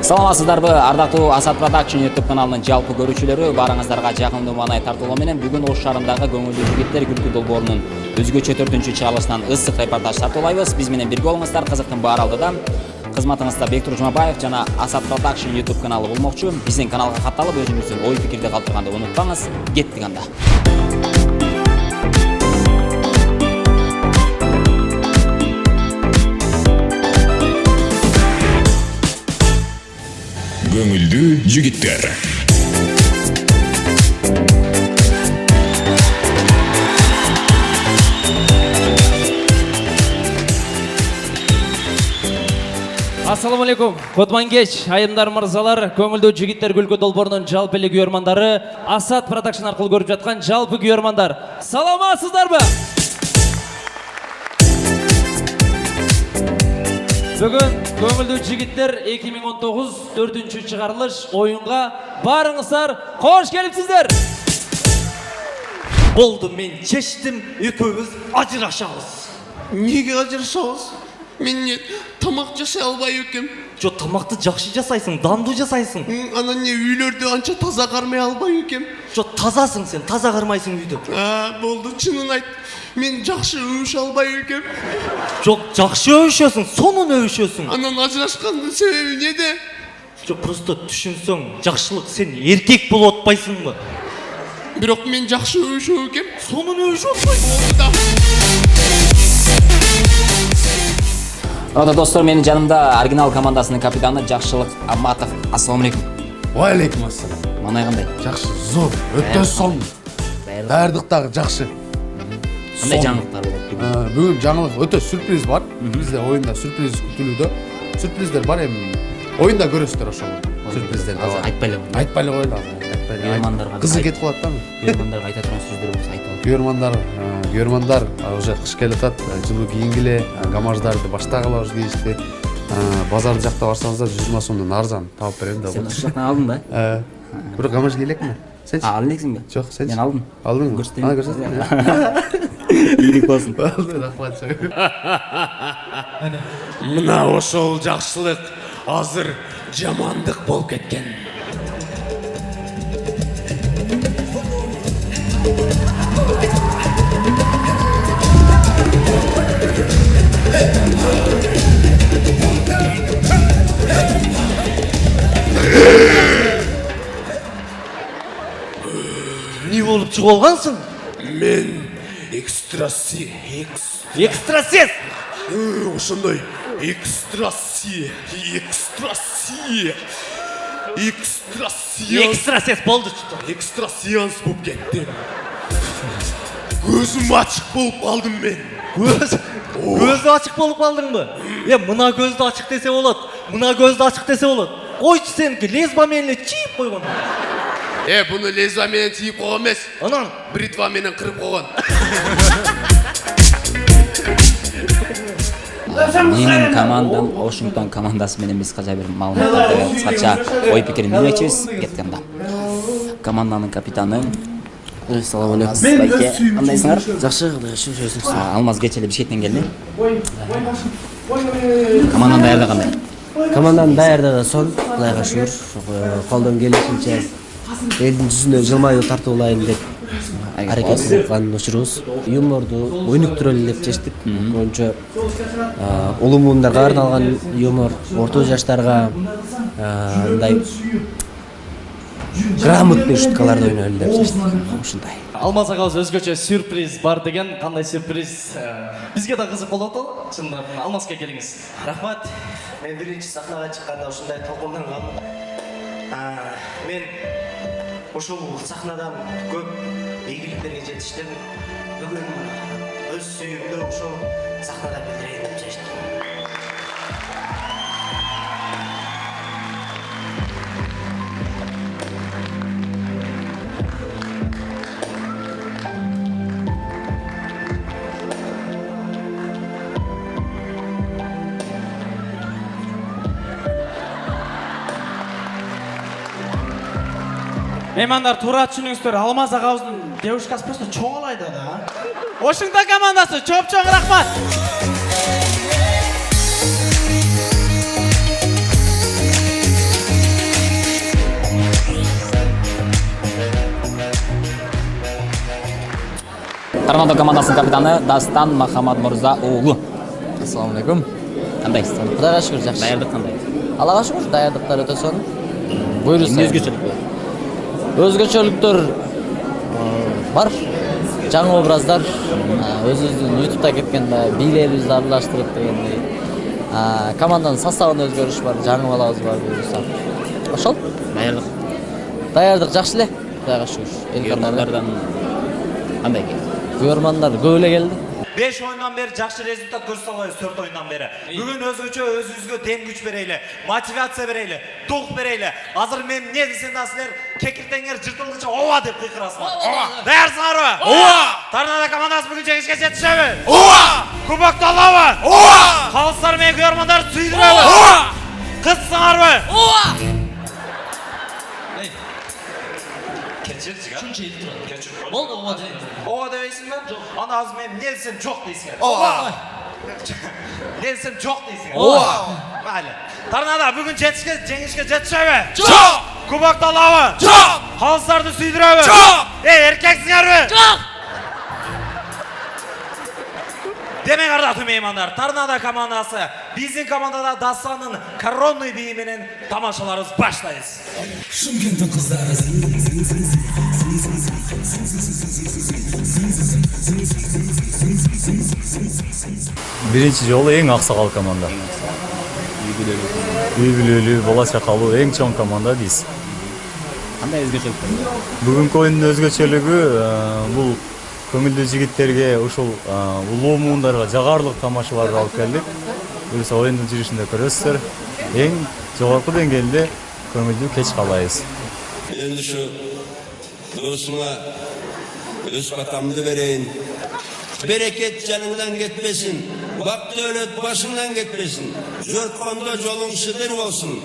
Саламатсыздарбы, ардактуу Асат Production YouTube каналынын жалпы көрүүчүлөрү, барыңыздарга жакындуу маанай тартуулоо менен бүгүн Ош шаарындагы көңүлдүү жигиттер күлкү долбоорунун өзгөчө 4-чү чыгарылышынан ысык репортаж тартуулайбыз. Биз менен бирге болуңуздар. Кызыктын баары алдыда кызматыңызда Бектур Жумабаев жана Асат Production YouTube каналы болмокчу. Биздин каналга катталып, өзүңүздүн ой пикирди калтырганды унутпаңыз. Кеттик анда. Көңүлдүү жигиттер. Ассаламу алейкум. Кутман кеч, айымдар мырзалар, көңүлдүү жигиттер күлкү долбоорунун жалпы эле күйөрмандары, Асат Production аркылуу көрүп жаткан жалпы күйөрмандар. Саламатсыздарбы? Бүгүн көңүлдүү жигиттер 2019 4-чү чыгарылыш оюнга барыңыздар, кош келипсиздер. Болду, мен чечтим, экөөбүз ажырашабыз. Неге ажырашабыз? Мен тамак жасай албай экем. Жо, тамакты жакшы жасайсың, дандуу жасайсың. Анан үйлөрдү анча таза кармай албай экем. Жо, тазасың сен, таза кармайсың үйдө. Болду, чынын айт. Мен жакшы өбүш албай экем. Жок, жакшы өбүшөсүң, сонун өбүшөсүң. Анан ажырашкандын себеби неде? Жо, просто түшүнсөң, жакшылык сен эркек болуп атпайсыңбы? Бирок мен жакшы өбүшөм экем. Сонун өбүшөп атпайсың. Болду да. Ата достор, менин жанымда оригинал командасынын капитаны Жакшылык Аматов. Ассаламу алейкум. Валейкум ассалам. Манай кандай? Жакшы, зор, өтө сон. Баардык дагы жакшы. Кандай жаңылыктар болот бүгүн? Бүгүн жаңылык өтө сюрприз бар. Бизде оюнда сюрприз күтүлүүдө. Сюрприздер бар эми. Оюнда көрөсүздөр ошол сюрприздерди. Айтпай эле. Айтпай эле коелу азыр. Күйөрмандарга Кызы кетип калат да. Күйөрмандарга айта турган сөздөр болсо айталы. Күйөрмандар уже кыш келип атат. Жылуу кийингиле, гамаждарды баштагыла уже кийишти. Базар жакта барсаңыздар 120 сомдон арзан таап берем да. Сен ошол жактан алдың да? Бир гамаж кийлекми? Сенчи? Ал элексиңби? Жок, сенчи. Мен алдым. Алдыңбы? Көрсөтөйүн. Ана көрсөт. Ийгилик болсун. Рахмат. Мына ошол жакшылык азыр жамандык болуп кеткен. Не болуп чыгып алгансың? Мен экстрасенс. Ошондой Экстрасенс болду. Экстрасенс болуп кеттим. Көзүм ачык болуп калдым мен. Көзү ачык болуп калдыңбы? Мына көздү ачык десе болот. Мына көздү ачык десе болот. Койчу сеники лезба менен чийип койгон. Буну лезба менен чийип койгон эмес. Анан Бритва менен кырып койгон. Менин командам Вашингтон командасы менен биз кача бир маалыматтарды кыскача ой пикирин билмекчибиз. Кеткенде. Команданын капитаны. Ассаламу алейкум. Байке, кандайсыңар? Жакшы, Кудайга шүгүр өзүңүз. Алмаз кечеле Бишкектен келди. Команданын даярдыгы кандай? Команданын даярдыгы сон, Кудайга шүгүр. Колдон келишинче элдин жүзүнө жылмаюу тартуулайын деп аракет кылып аткан учурубуз. Юморду ойнуктура эле деп чечтик. Көбүнчө улуу муундарга арналган юмор, орто жаштарга мындай грамотный шуткаларды ойнойлу деп чечтик. Ушундай. Алмаз агабыз өзгөчө сюрприз бар деген, кандай сюрприз? Бизге да кызык болот ал. Чындап, Алмазга келиңиз. Рахмат. Мен биринчи сахнага чыкканда ушундай толкундангам. Мен ушул сахнадан көп ийгиликтерге жетиштим. Бүгүн өз сүйүүмдү ушул сахнада билдирейин деп чечтим. Меймандар, туура түшүнүңүздөр. Алмаз агабыздын девушкасы просто чоңалайды да. Вашингтон командасы чоп-чоң рахмат. Торнадо командасынын капитаны Дастан Махамад Мырза уулу. Ассаламу алейкум. Кандайсыз? Кудайга шүгүр жакшы. Даярдык кандай? Аллага шүгүр, даярдыктар өтө сонун. Буйруса. Эмне өзгөчөлүк бар? Өзгөчөлүктөр бар. Жаңы образдар, өзүбүздүн YouTube'да кеткен бийлерибизди аралаштырып дегендей. Команданын составында өзгөрүш бар, жаңы балабыз бар буйруса. Ошол. Даярдык. Даярдык жакшы эле. Кудайга шүгүр. Күйөрмандардан кандай келди? Күйөрмандар көп эле келди. 5 oyundan beri жақсы результат көрсөтө алабыз 4 oyundan beri. Бүгүн өзгөчө өзүбүзгө дем күч берели, мотивация берели, дух берели. Азыр мен эмне десем да силер кекиртеңер жыртылгыча ооба деп кыйкырасыңар. Ооба. Даярсыңарбы? Ооба. Торнадо командасы бүгүн жеңишке жетишеби? Ооба. Кубокты алабы? Ооба. Калыстар менен күйөрмандарды сүйдүрөбү? Ооба. Кызсыңарбы? Ооба. Болды ооба дейм. Ооба дебейсиң ба? Ана азыр мен эмне десем жок дейсиңер. Ооба. Не десем жок дейсиңер. Ооба. Майлы. Торнадо бүгүн жеңишке жетишеби? Жок. Кубокты алабы? Жок. Калыстарды сүйдүрөбү? Жок. Эркексиңерби? Жок. Демек ардактуу меймандар, Торнадо командасы биздин командада Дастанын коронный бии менен тамашаларыбыз баштайбыз. Шымкенттин кыздары. Биринчи жолу эң аксакал команда. Үй бүлөлүү, бала чакалуу эң чоң команда дейсиз. Кандай өзгөчөлүк бар? Бүгүнкү оюндун өзгөчөлүгү бул көңүлдүү жигиттерге ушул улуу муундарга жагарлык тамашаларды алып келдик. Буюрса оюндун жүрүшүндө көрөсүздөр. Эң жогорку деңгээлде көңүлдүү кеч каалайбыз. Endi şu dostuma öz patamını vereyim. Bereket canından gitmesin. Bak devlet başından gitmesin. Jörtkonda yolun şıdır olsun.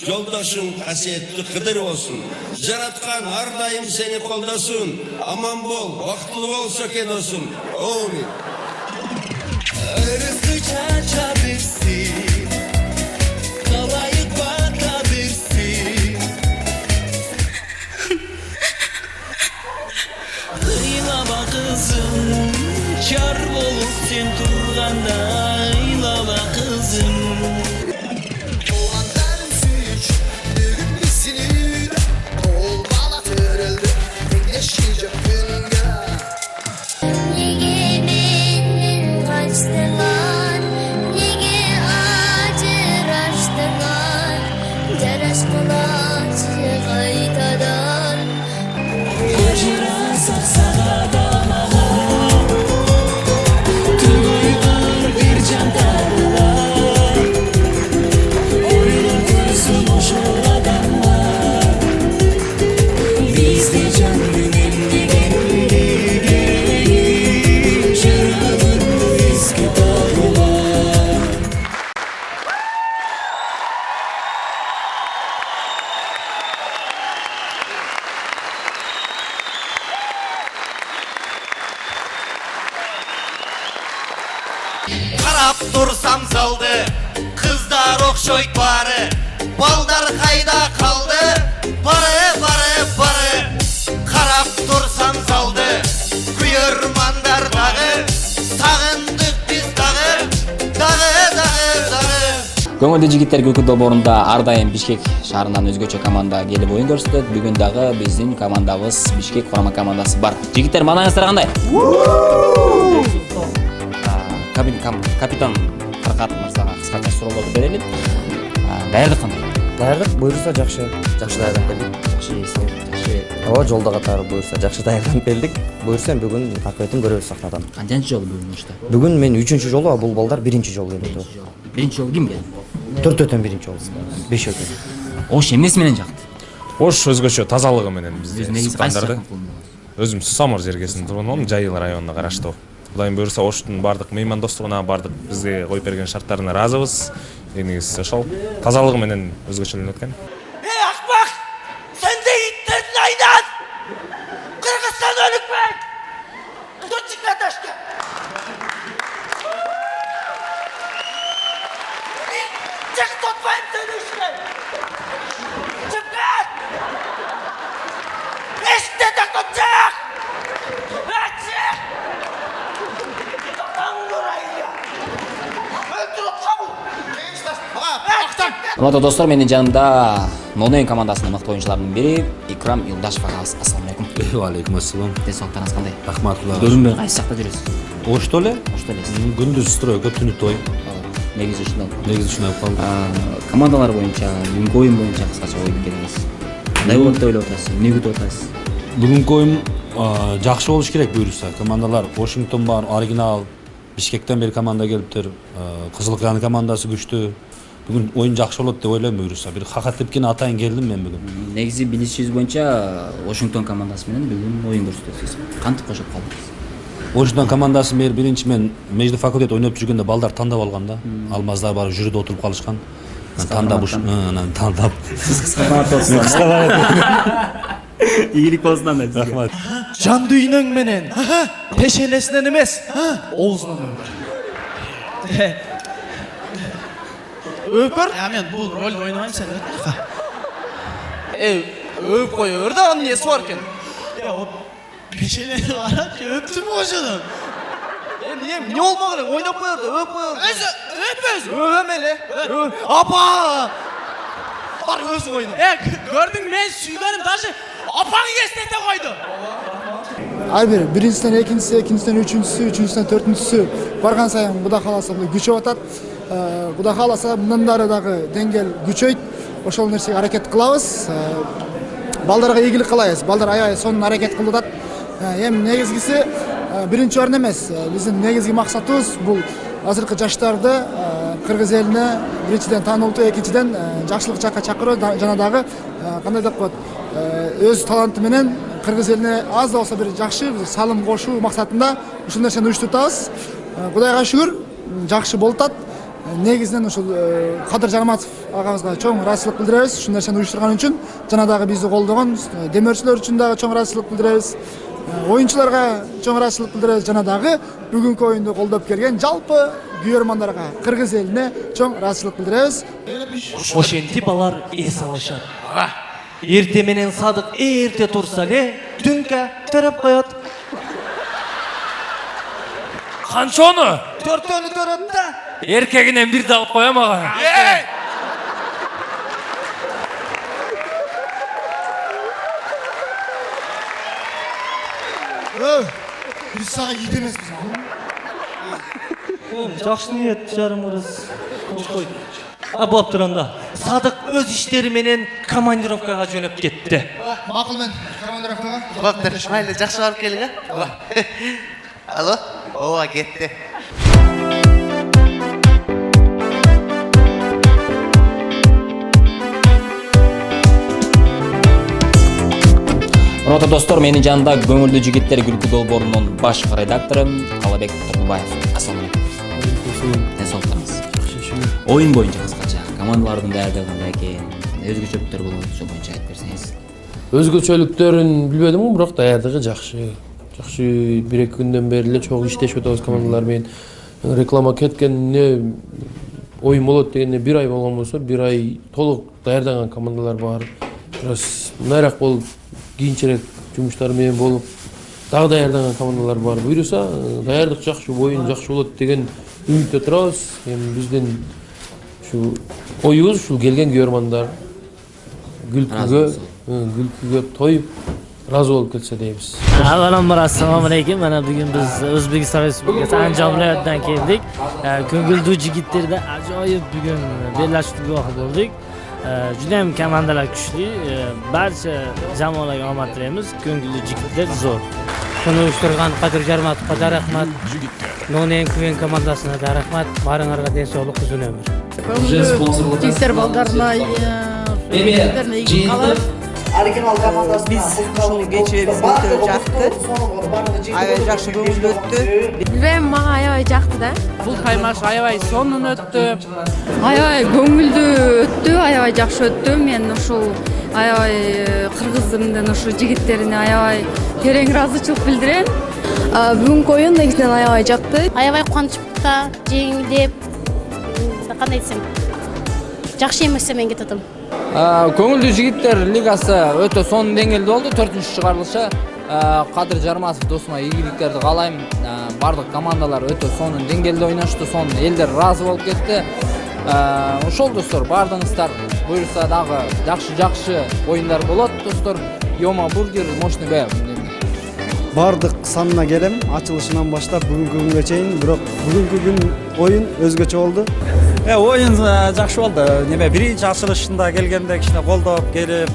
Yoldaşın hasiyetli kıdır olsun. Jaratkan her daim seni koldasın. Aman bol, vaktlı bol söken olsun. Amin. Rızkı çarçabirsin. Kalayık batabirsin. Kıylama kızım. Kar bolup sen turganda. Kıylama kızım. Karap dursam zaldı, kızlar okşoyt bari. Baldar kayda kaldı, barı. Karap dursam zaldı, kuyurmandar dağı. Sağındık biz dağı. Көңүлдүү жигиттер күлкү долбоорунда ар дайым Бишкек шаарынан өзгөчө команда келип оюн көрсөтөт. Бүгүн дагы биздин командабыз Бишкек курама командасы бар. Жигиттер, маанаңыздар кандай? Капитан Фаркат мырзага кыскача суроолорду берели. Даярдык кандай? Даярдык буюрса жакшы даярданып келдик. Ооба, жолдо катары буюрса жакшы даярданып келдик. Буюрса бүгүн акыбетін көрөбүз сахнадан. Канчанчы жолу бүгүн ушта? Бүгүн мен 3-чү жолу, а бул балдар 1-чи жолу келет. Биринчи жолу ким келди? 4-төн 1-чи жолу. 5 өтөн. Ош эмнеси менен жакты? Ош өзгөчө тазалыгы менен бизде негизи кайсы суккандарды. Өзүм Сусамыр жергесинин тургунумун, Жайыл районуна караштуу. Кудайым буюрса Оштун бардык меймандостугуна, бардык бизге коюп берген шарттарына ыраазыбыз. Негизи ошол тазалыгы менен өзгөчөлөнүп өткөн. Ey akbak! Sen de gittin aydan! Kırgızistan ölük be! Tut çıkla taşka! Çık tutmayın seni işte! Çık lan! İşte de tutacak! Çık! Урматтуу достор, менин жанымда Нонен командасынын мыкты оюнчуларынын бири Икрам Юлдашев агабыз. Ассаламу алейкум. Алейкум ассалам. Денсаулыктарыңыз кандай? Рахматулла. Көрүнбөй кайсы жакта жүрөсүз? Ошто эле? Ошто элесиз. Күндүз стройка, түнү той. Негизи ушундай. Негизи ушундай калды. Командалар боюнча, бүгүнкү оюн боюнча кыскача ой пикириңиз. Кандай болот деп ойлоп атасыз? Эмне күтүп атасыз? Бүгүнкү оюн жакшы болуш керек буюрса. Командалар Вашингтон бар, оригинал. Бишкектен бери команда келиптир. Кызыл Кыян командасы күчтүү. Бүгүн оюн жакшы болот деп ойлойм буюрса. Бир хакаттепкен атайын келдим мен бүгүн. Негизи билишибиз боюнча Вашингтон командасы менен бүгүн оюн көрсөтөсүз. Кантип кошуп калдыңыз? Вашингтон командасы биринчи мен мейди факультет ойноп жүргөндө балдар тандап алган да. Алмаздар барып жүрүдө отуруп калышкан. Тандап тандап. Сиз кыска канат ийгилик болсун анда сизге. Рахмат. Жан дүйнөң менен пешенесинен эмес, оозунан өмүр. Өпөр? Мен бұл роль ойнамайм, сен өтті. Өп қой, өрді несі бар екен? Пешелені қарап, өптім ошыдың. Не олма керек, ойнап қойырды, өп қойырды. Өп өмелі. Апа! Бар өзің ойна. Көрдің мен сүйгенім даже апаңы естете қойды. Ай бир биринчисинен экинчиси, экинчисинен үчүнчүсү, үчүнчүсүнөн төртүнчүсү барган сайын Кудай кааласа күчөп атат. Кудай кааласа мындан дары дагы деңгел күчөйт. Ошол нерсеге аракет кылабыз. Балдарга ийгилик кылабыз. Балдар аябай сонун аракет кылып атат. Эми негизгиси биринчи орун эмес. Биздин негизги максатыбыз бул азыркы жаштарды кыргыз элине биринчиден таанылтуу, экинчиден жакшылык жакка чакыруу жана дагы кандай деп коет, өз таланты менен кыргыз элине аз да болсо бир жакшы салым кошуу максатында ушул нерсени уюштуртабыз. Кудайга шүгүр, жакшы болуп атат. Негизинен ушул Кадыр Жарматов агабызга чоң ыраазычылык билдиребиз. Ушул нерсени уюштурган үчүн жана дагы бизди колдогон демөөрчүлөр үчүн дагы чоң ыраазычылык билдиребиз. Оюнчуларга чоң ыраазычылык билдиребиз жана дагы бүгүнкү оюнду колдоп келген жалпы күйөрмандарга, кыргыз элине чоң ыраазычылык билдиребиз. Ошенти балар эс алышат. Эрте менен Садык эрте турса эле түнкө төрөп коет. Канчону? Төртөөнү төрөт да. Эркегинен бир да алып коем ага. Биз сага ит эмеспиз. Жакшы ниет жарым кырыз кой. Болуп турганда Садык өз иштери менен командировкага жөнөп кетти. Макул мен командировкага. Бактыр, майли жакшы барып келиң, а? Алло? Ооба, кетти. Урматтуу достор, менин жанымда көңүлдүү жигиттер күлкү долбоорунун баш редактору Калабек Тургубаев. Ассаламу алейкум. Денсаулыктарыңыз. Оюн боюнча кыскача командалардын даярдыгы кандай экен? Өзгөчөлүктөр болот, ошол боюнча айтып берсеңиз. Өзгөчөлүктөрүн билбедим, бирок даярдыгы жакшы. Жакшы, 1-2 күндөн бери эле чогуу иштешип атабыз командалар менен. Реклама кеткенине оюн болот дегенде 1 ай болгон болсо, 1 ай толук даярданган командалар бар. Бираз мынайраак болуп, кийинчерээк жумуштар менен болуп, дагы даярданган командалар бар. Буюрса, даярдык жакшы, оюн жакшы болот деген үмүттө турабыз. Эми биздин ушу оюбуз ушул келген күйөрмандар күлкүгө тоюп разы болуп кетсе дейбиз. Avvalambor assalomu alaykum. Mana bugun biz O'zbekiston Respublikasi Andijon viloyatidan keldik. Ko'ngildu jigitlarda ajoyib bugun bellashuvga guvohi bo'ldik. Juda ham komandalar kuchli. Barcha jamoalarga omad tilaymiz. Ko'ngildu jigitlar zo'r. Buni uyushtirgan Qadir Jarmatovga rahmat. Nonen Kuven komandasiga rahmat. Baringlarga densoqlik, uzun umr. Jigitlar baldarına Original komandası biz uşul geçiribizga o'tib jaqdi. Aябай жакшы көңүл өттү. Bilmem, manga aябай жакты да. Бул каймаш аябай сонун өттү. Аябай көңүлдүү өттү, аябай жакшы өттү. Мен ушул аябай кыргыздын ушул жигиттерине аябай терең ыраазычылык билдирем. Бүгүнкү оюн негизинен аябай жакты. Аябай кубанычта, жеңилдеп, кандай десем, жакшы эмесе мен кететим. Көңүлдүү жигиттер лигасы өтө сонун деңгээлде болду. 4-чү чыгарылышы. Кадыр Жарматов досума ийгиликтерди каалайм. Бардык командалар өтө сонун деңгээлде ойношту, сонун элдер ыраазы болуп кетти. ошол достор баардыгыңыздар буюрса дагы жакшы оюндар болот достор. Йома бургер мощный б. Бардык санына келем, ачылышынан баштап бүгүнкү күнгө чейин, бирок бүгүнкү күн оюн өзгөчө болду. Оюн жакшы болду. Неме биринчи ачылышында келгенде кичине колдоп келип,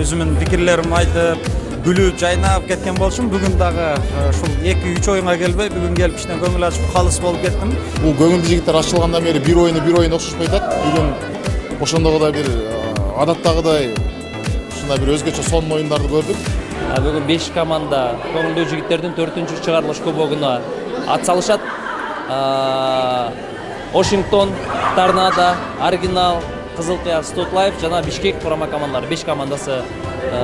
өзүмдүн пикирлеримди айтып, күлүп, жайнап кеткен болчумун. Бүгүн дагы ушул 2-3 оюнга келбей, бүгүн келип кичине көңүл ачып, калыс болуп кеттим. Бул көңүлдүү жигиттер ачылгандан бери бир оюн окшошпой атат. Бүгүн ошондогудай бир адаттагыдай ушундай бир өзгөчө сонун оюндарды көрдүк. Бүгін 5 команда көңілді жігіттердің 4-ші шығарылыш кубогына атсалышат. Вашингтон, Торнадо, Оригинал, Қызылқия, Стотлайф жана Бишкек құрама командалары 5 командасы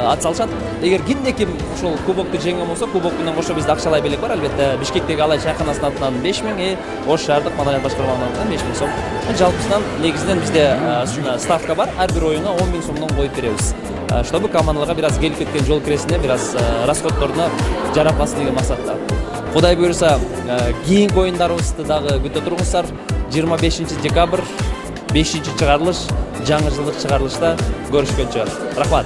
атсалышат. Егер кимде-ким ушул кубокты жеңген болсо, кубоктун кошо бизде акчалай белек бар. Албетте Бишкектеги Алай чайканасынын атынан 5000, Ош шаардык маданият башкармалыгынан 5000 сом. Жалпысынан негизинен бизде ставка бар. Ар бир оюна 10 000 сомдон коюп беребиз. Чтобы командаларга бираз келип кеткен жол киресине, бираз расходторуна жарапасын деген максатта. Кудай буйрса, кийинки оюндарыбызды дагы күтө туруңуздар. 25 декабрь 5-чыгарылыш, жаңы жылдык чыгарылышта көрүшкөнчө. Рахмат.